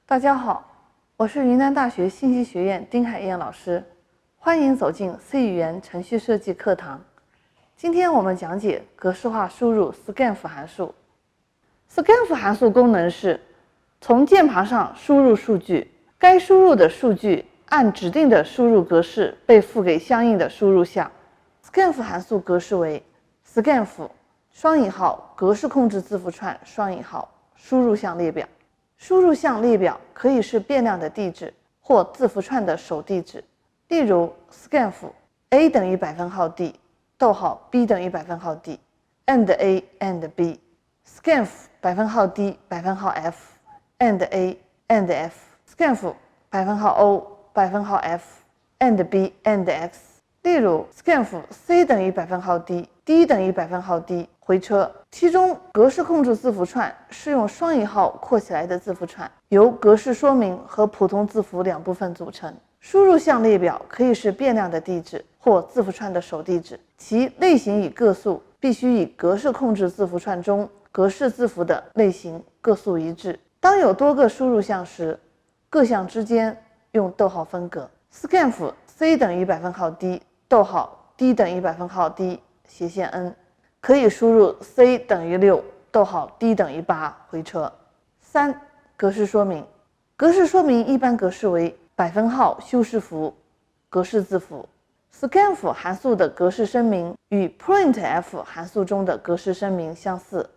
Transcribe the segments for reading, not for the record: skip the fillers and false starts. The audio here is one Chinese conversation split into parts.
大家好，我是云南大学信息学院丁海燕老师，欢迎走进 C 语言程序设计课堂。今天我们讲解格式化输入 scanf 函数。scanf 函数功能是从键盘上输入数据，该输入的数据按指定的输入格式被赋给相应的输入项。scanf 函数格式为 scanf 格式控制字符串输入项列表。输入项列表可以是变量的地址或字符串的首地址，例如 scanf a 等于$d，b 等于$d and a and b scanf $d $f and a and f scanf $o $f and b and x。 例如 scanf c 等于$d d 等于$d回车，其中格式控制字符串是用双引号括起来的字符串，由格式说明和普通字符两部分组成。输入项列表可以是变量的地址或字符串的首地址，其类型与个数必须与格式控制字符串中格式字符的类型个数一致。当有多个输入项时，各项之间用逗号分隔。scanf c 等于$d d 等于$d斜线 n， 可以输入 c 等于6， d 等于8回车。3. 格式说明。格式说明一般格式为修饰符格式字符。scanf 函数的格式声明与 printf 函数中的格式声明相似，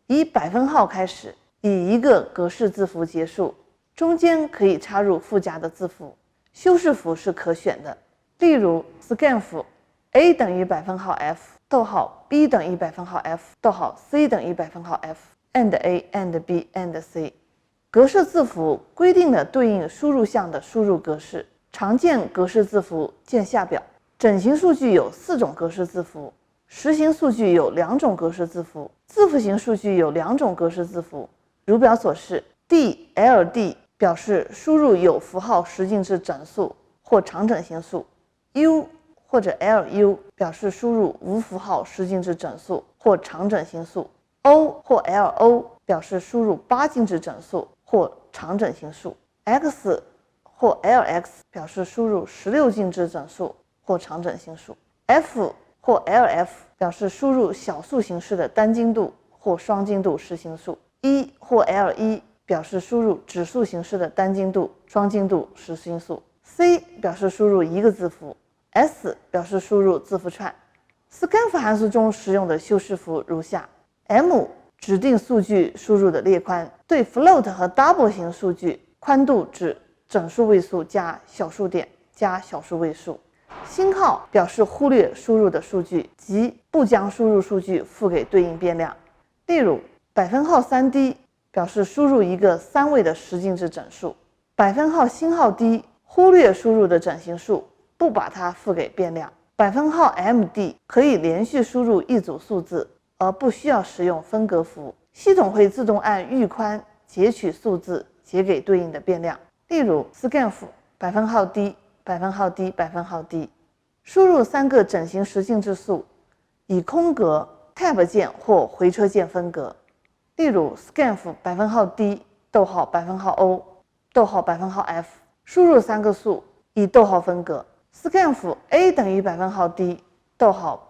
以%开始，以一个格式字符结束，中间可以插入附加的字符，修饰符是可选的。例如 scanf a 等于$f，b 等于$f，c 等于$f and a and b and c。 格式字符规定了对应输入项的输入格式，常见格式字符见下表。整形数据有4种格式字符，实行数据有2种格式字符，字符型数据有2种格式字符。如表所示， DLD 表示输入有符号十进制整数或长整形数， U 或者 LU 表示输入无符号十进制整数或长整形数， O 或 LO 表示输入8进制整数或长整形数， X 或 LX 表示输入16进制整数或长整形数， F 或 LF 表示输入小数形式的单精度或双精度实形数， E 或 LE 表示输入指数形式的单精度、双精度实形数， C 表示输入一个字符， S 表示输入字符串。 scanf 函数中使用的修饰符如下。 M 指定数据输入的列宽，对 float 和 double 型数据，宽度指整数位数加小数点加小数位数。星号表示忽略输入的数据，即不将输入数据赋给对应变量。例如 %3d 表示输入一个3位的十进制整数，星号 d 忽略输入的整形数，不把它赋给变量。%md 可以连续输入一组数字，而不需要使用分隔符，系统会自动按域宽截取数字截给对应的变量。例如 scanf %d %d，输入3个整形十进制数，以空格 Tab 键或回车键分隔。例如 scanf %d %o %f，输入3个数，以逗号分隔。scanf a 等于$d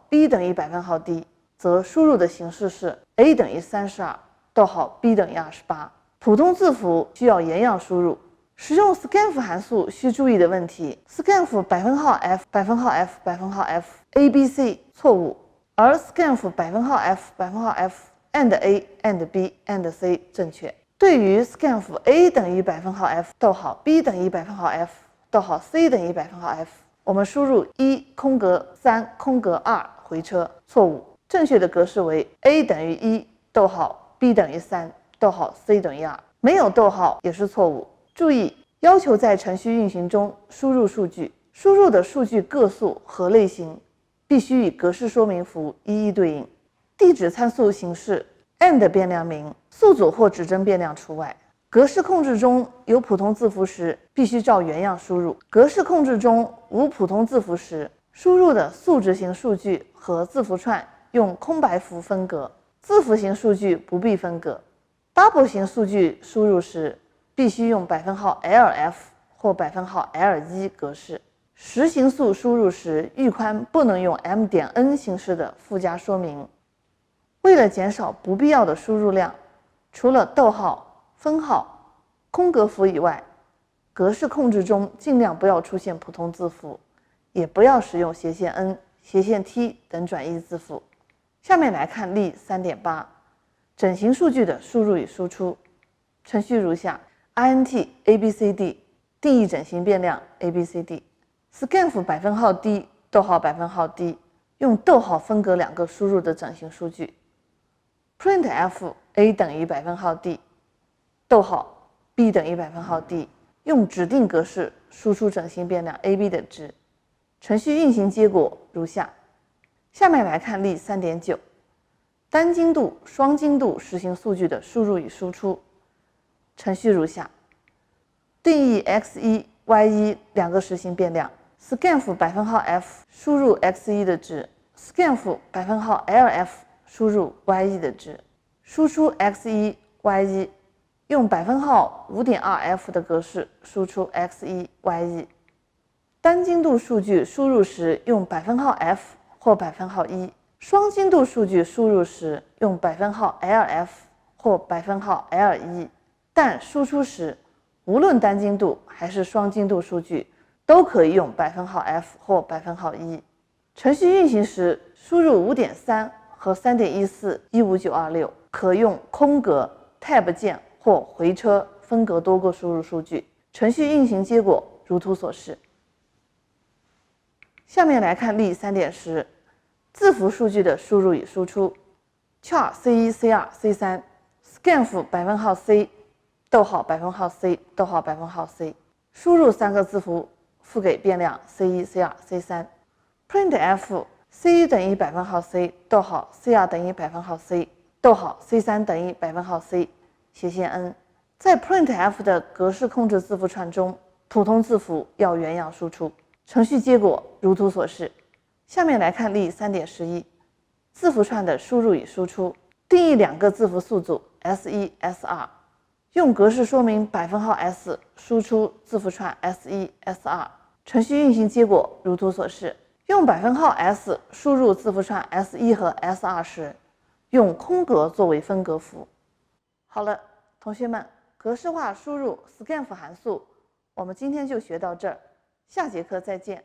b 等于$d，则输入的形式是 a 等于32，b 等于28。普通字符需要原样输入。使用 scanf 函数需注意的问题： scanf %f %f abc 错误，而 scanf %f and a and b and c 正确。对于 scanf a 等于$f b 等于$f c 等于$f， 我们输入1空格3空格2回车，错误。正确的格式为 a 等于1，b 等于3，c 等于2。没有逗号也是错误。注意，要求在程序运行中输入数据，输入的数据个数和类型必须与格式说明符一一对应。地址参数形式 and 变量名，宿主或指针变量除外。格式控制中有普通字符时，必须照原样输入；格式控制中无普通字符时，输入的数值型数据和字符串用空白符分隔，字符型数据不必分隔。double 型数据输入时，必必须用%LF 或%L1格式。实行数输入时，域宽不能用 m.n 形式的附加说明。为了减少不必要的输入量，除了逗号、分号、空格符以外，格式控制中尽量不要出现普通字符，也不要使用斜线 n、斜线 t 等转译字符。下面来看例 3.8 整形数据的输入与输出。程序如下 ：int abcd 定义整形变量 abcd scanf %d 逗号%d 用逗号分隔两个输入的整形数据。printf a 等于%d 逗号 b 等于%d 用指定格式输出整形变量 ab 的值。程序运行结果如下。下面来看例 3.9 单精度、双精度实行数据的输入与输出。程序如下：定义 x1、y1 两个实行变量 ，scanf %f 输入 x1 的值 ，scanf %LF 输入 y1 的值，输出 x1、y1，用5.2f 的格式输出 x1、y1。单精度数据输入时用%F 或1%，双精度数据输入时用%LF 或%L1，但输出时，无论单精度还是双精度数据都可以用%F 或1%。程序运行时，输入 5.3 和 3.14 15926，可用空格、Tab 键或回车分隔多个输入数据。程序运行结果如图所示。下面来看例 3.10 字符数据的输入与输出。char C1、C2、C3 scanf %C 逗号%C 逗号%C 输入3个字符赋给变量 C1、C2、C3。printf C1 等于%C 逗号 C2 等于%C 逗号 C3 等于%C 斜线 n。在 printf 的格式控制字符串中，普通字符要原样输出。程序结果如图所示。下面来看例 3.11 字符串的输入与输出。定义两个字符宿组 S1、S2， 用格式说明%S 输出字符串 S1、S2。程序运行结果如图所示。用%S 输入字符串 S1 和 S2 时，用空格作为分隔符。好了，同学们，格式化输入 scanf 函数，我们今天就学到这儿。下节课再见。